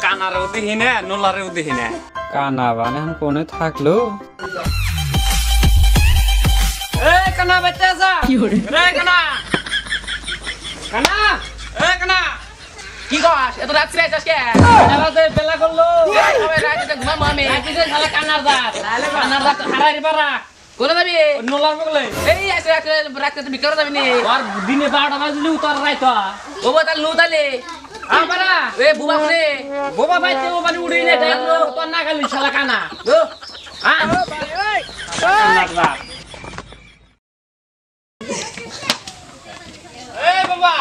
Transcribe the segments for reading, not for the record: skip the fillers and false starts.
কানারেও দেখি না নোলারেও দেখি না কানা বানে এখন কোনে থাকলো কানা বাচ্চা আসা রে কানা কানা কানা কি কস এত রাত্রি আইছস কে খেলাতে বেলা করলো সবাই রাতে ঘুমাম আমি রাতে খেলা কানার দাঁত কানার দাঁত হারাই পারা কোন যাবি নোলার বগলে এই আইছ রাতে তো বিকার যাবি নি আর দিনে 12টা বাজলি উতার রাইতো ও তাল নু তালে পারা এ বুবা রে বোবা বাইতে ও বাড়ি উড়ে নে দেখলো তো না গালি শালা কানা ও কানার দাঁত এই বাবা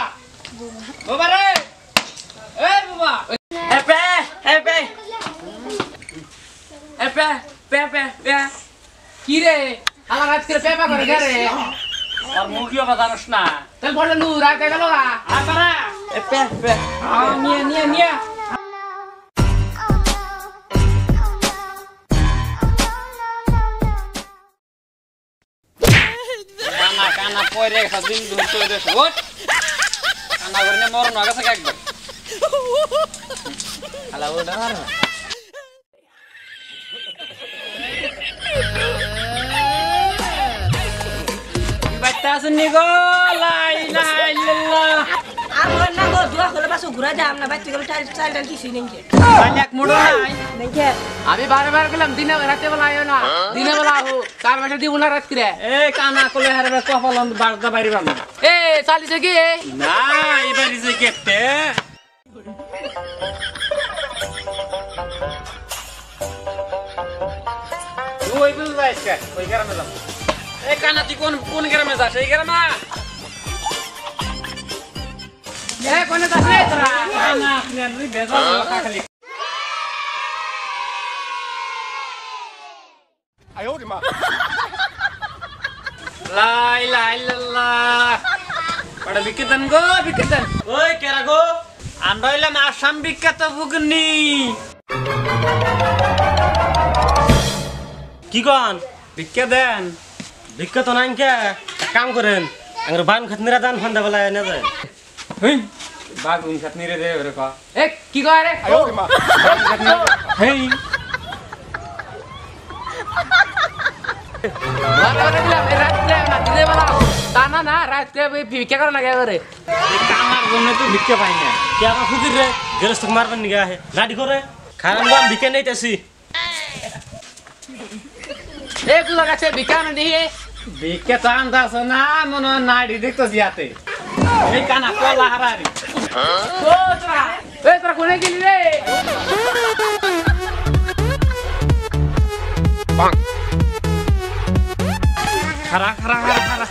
বাবা রে এই বাবা এপে এপে এপে পেপে পে কি রে আলা রাত করে পেপা করে রে আর মুখিও বাজানোস না তাল বড় নু রাত গেল গা পারা এপে পে নিয়া কানা কানা পরে দিন ধরে চলে দেশ ওট কানা করে মরণ আগে থেকে একদম আলা ওটা আর বাচ্চা শুনি গো লা ইলাহা ইল্লাল্লাহ আমার না গো দুয়া হলে বাসু ঘুরা যাম না বাচ্চা গুলো চাল ডাল কিছুই নেই বালিক মুড়ো নাই দেখে আমি বারবার গেলাম দিনে রাতে বেলা আইও না দিনে বেলা আহো 4 মাসে দিব না রাত করে এ কানা কলে হারে কপাল বাড়দা বাইরিবা না এ চালিছে কি না এবারে যে কেটে ওই বিল যাইছে ওই গ্রামে যাব এই কানা তুই কোন গ্রামে যাস এই গ্রামে এ কোনে যাস রে তোরা কানা আপনি আনলি বেজা খালি লা ইলাহা ইল্লাল্লাহ বড় বিকেতন গো বিকেতন ওই কেরা গো আমরা হইলাম আসাম বিখ্যাত বুগনি কি কন ভিক্ষা দেন ভিক্ষা তো নাই কে এক কাম করেন আঙ্গুর বান খাতনিরা দান ফন্দা বলা এনে যায় হেই বাগুন খাতনি রে রে কা এ কি কয় রে হেই বারবার গেলাম রাতে না দিনে বেলা তা না রাতে ভিক্ষা করে না কে করে এই কামার জন্য তো ভিক্ষা পাই না কে আমার ফুকির রে গেরস তোকে মারবেন নিগা হে লাডি করে খারান গাম ভিক্ষা নেইতাছি এ তুই লাগাছে ভিক্ষা না দিহি ভিক্ষা তো আনতাছ না মনে হয় নাড়ি দেখতো জিয়াতে এই কানা কলা হারারি ও তোরা কোনে গেলি রে খারা খারা খারা খারা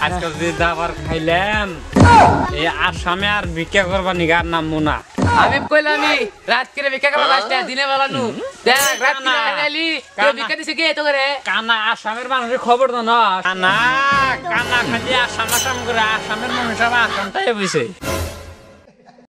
আজকাল যে দাবার খাইলাম এই আসামে আর ভিক্ষা করবা নিগার নাম মুনা আমি কইলামি রাত করে ভিক্ষা করে আসতে দিনে বেলা নু দেখ রাত করে আইলি তো ভিক্ষা দিছে কে তো করে কানা আসামের মানুষের খবর তো না কানা কানা খালি আসাম আসাম করে আসামের মানুষ আসামটাই বুঝছে